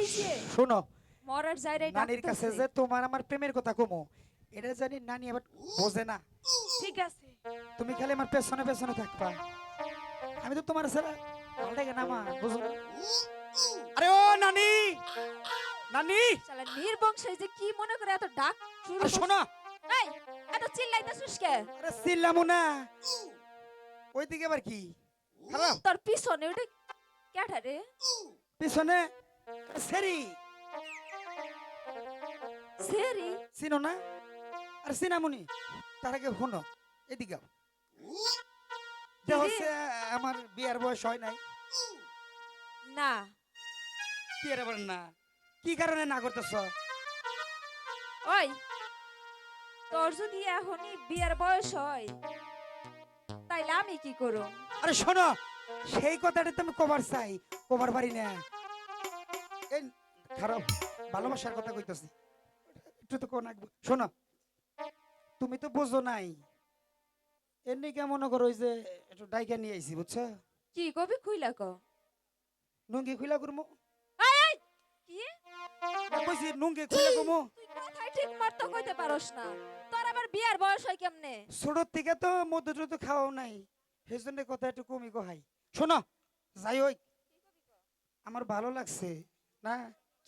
হইছে শোনো, মরার জায়গায় নানির কাছে ডাকতেছে। যে তোমার আমার প্রেমের কথা কমো, এটা জানি নানি আবার বোঝে না। ঠিক আছে তুমি খালি আমার পেছনে পেছনে থাকবা, আমি তো তোমার ছাড়া ভালো লাগে না আমার, বুঝো না? আরে ও নানি, নানি, শালা নির্বংশে যে কি মনে করে এত ডাক শুরু আরে করছে? শোনো, এই এত চিল্লাইতেছিস কে? আরে চিল্লামু না, ওইদিকে আবার কি খারাপ? তোর পিছনে ওটা কেডা রে? পিছনে সেরি, সেরি? চিনো না? আর চিনামুনি, তার আগে শোনো, এদিকে আও। দেখো সে, আমার বিয়ার বয়স হয় নাই। না বিয়ের আবার না, কি কারণে না করতেছ? ওই তোর যদি এখনই বিয়ের বয়স হয় তাইলে আমি কি করব? আরে শোনো, সেই কথাটা তো আমি কবার চাই, কবার পারি না। এই খারাপ ভালোবাসার কথা কইতেছি, একটু তো কোন আগে শোনো, তুমি তো বুঝো নাই, এমনি কেমন করো, ওই যে একটু ডাইকা নিয়ে আইছি, বুঝছো? কি কবি খুইলা ক? নুঙ্গি খুইলা করবো, এই এই কি? কইছি নুঙ্গি খুইলা করবো। তুই কথাই ঠিক মতো কইতে পারোস না। তোর আবার বিয়ার বয়স হয় কেমনে? ছোট থেকে তো মধ্য তো খাওয়াও নাই, সেই জন্য কথা একটু কমই কহাই। শোনো, যাই হোক, আমার ভালো লাগছে না,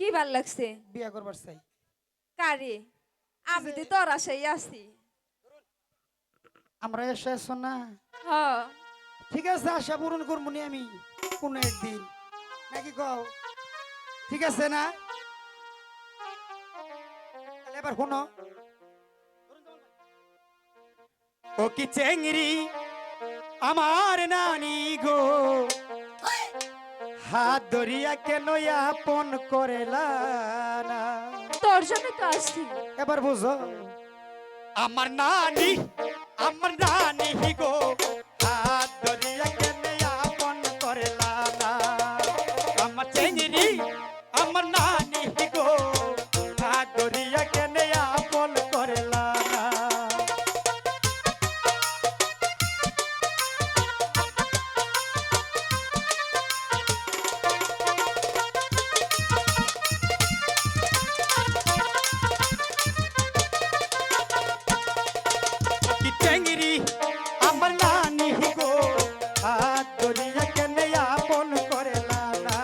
কি ভাল লাগছে? বিয়া করবার চাই। কারে? আমি তো তোর আশাই আছি। আমরা এসে আসো না, হ ঠিক আছে, আশা পূরণ করবো নি আমি কোনো একদিন, নাকি কও? ঠিক আছে না? তাহলে এবার শোনো, ও কি চেংড়ি আমার নানি গো, হাত ধরিয়া কেন আপন করেলা না? তোর জন্য তো আসছি। এবার বুঝো, আমার নানি, আমার নানি গো, হাত ধরিয়া কেন আপন করেলা না? আমার চেংড়ি আমার নানি গো, হাত ধরিয়া কেন আপন করেলা না? কি চেংড়ি আমার নানি গো, হাত ধরিয়া কেন আপন করেলা না?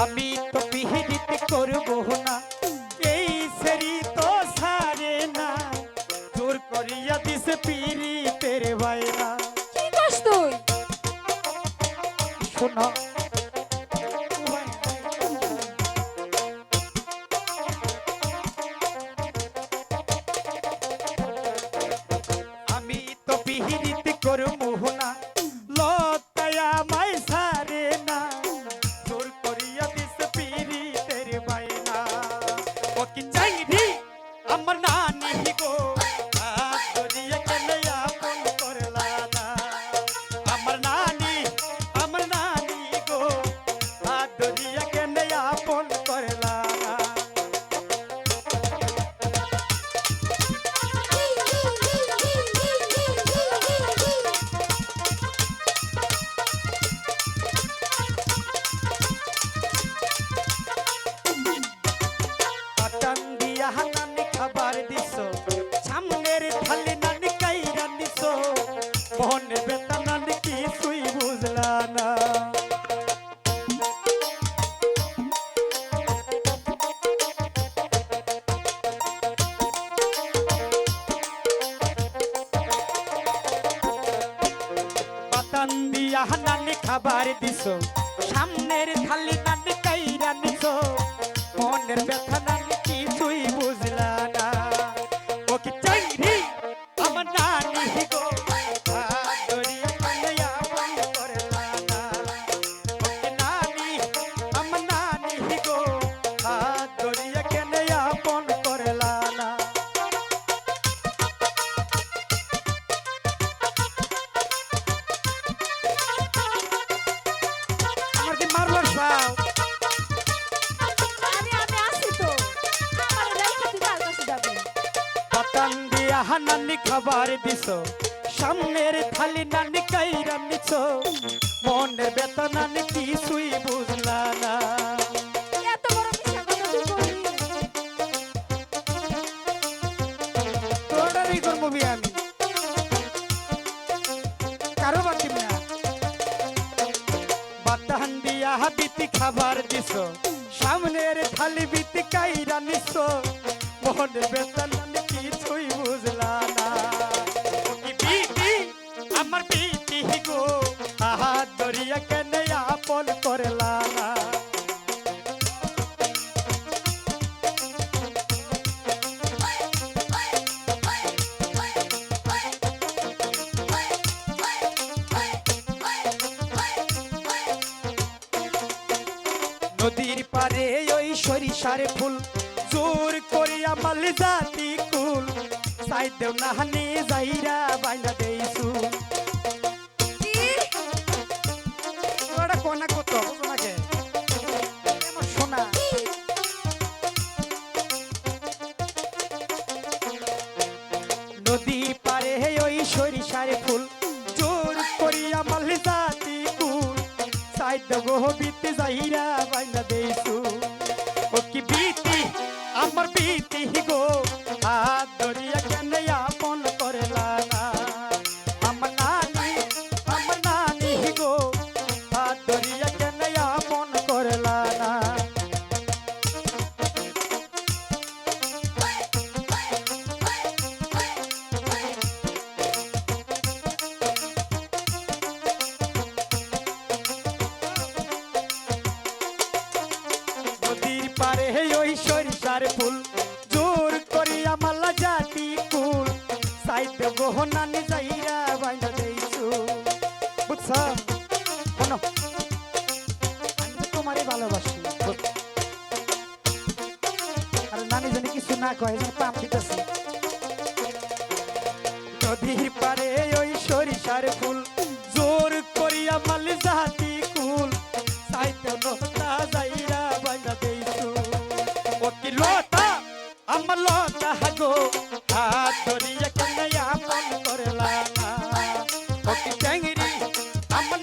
আমি তো পিহিত করবো না, এই সেরি তো সারে না, জোর করিয়া দিছে পিরিতের বাইরা। কি কস তুই? শোনো, আমি তো পিহিত করবো না, লতায়া মাই সারে না, জোর করিয়া দিছে পিরিতের বাইরা। ও কি চাইনি আমার নানি গো, হাত ধরিয়া কেন আপন করলা না? আমার নানি গো, হাত ধরিয়া কেন আপন করলা না? পাটান দিয়া নানি খাবার দিছো, সামনের থালি নানি কাইরা নিছো, মনে বেতা নানি কিছুই বুঝলা না। পাটান দিয়া নানি খাবার দিছো, সামনের থালি নানি কাইরা নিছো, মনের ব্যথা নানি কিছুই বুঝলা না। ও কি চাইনি আমার নানি গো, হাত ধরিয়া কেন আপন করলা না? ও কি নানি, আমার নানি গো, হাত ধরিয়া কেন আপন করলা না? আমার কি মারবার পাতান দিয়া নানি খাবার দিছো সামনের থালি নানি কাইরা নিছো মনের ব্যথা নানি কিছুই বুঝলা না এত বড় মিশা কথা তুই বললি তোটারই করবো বিয়ে আমি কারো বাকি না বাতান দিয়া বিতি খাবার দিছো সামনের থালি বিতি কাইরা নিছো মনের ব্যথা নানি কিছুই বুঝলা না ও কি বিতি আমার বিতি গো আহা দরিয়া কেন আপন করলা না নদীর পারে ওই সরিষার ফুল জোর করিয়া মাল জাতি কুল সাই দেও নাহানি যাইরা বাইনা দেইছু ওটা কোনা কত সোনাকে আমার সোনা নদীর পারে ওই সরিষার ফুল জোর করিয়া মাল জাতি কুল সাই দেব বিতে যাইরা বাইনা দেইছু ও কি বিতি আমার বিতি গো হাত ধরিয়া কেন আপন করলা না আমার নানি গো হাত ধরিয়া কেন আপন করলা না নদীর পারে ওই সরিষার ফুল জোর করিয়া মাল্লা জাতি কুল সাইতে গহনানি যাইরা বাইনা দেইছু বুঝছ শোনো আমি তো তোমারই ভালোবাসি আর নানি জানি কিছু না কয় পাম দিতেছি নদীর পারে ওই সরিষার ফুল জোর করিয়া মাল্লা জাতি কুল সাইতে লতা যাইরা বাইনা দেইছু ও কি লতা আমার লতা গো হাত ধরিয়া কেন আপন করলা না ও কি টেঙ্গরি আমার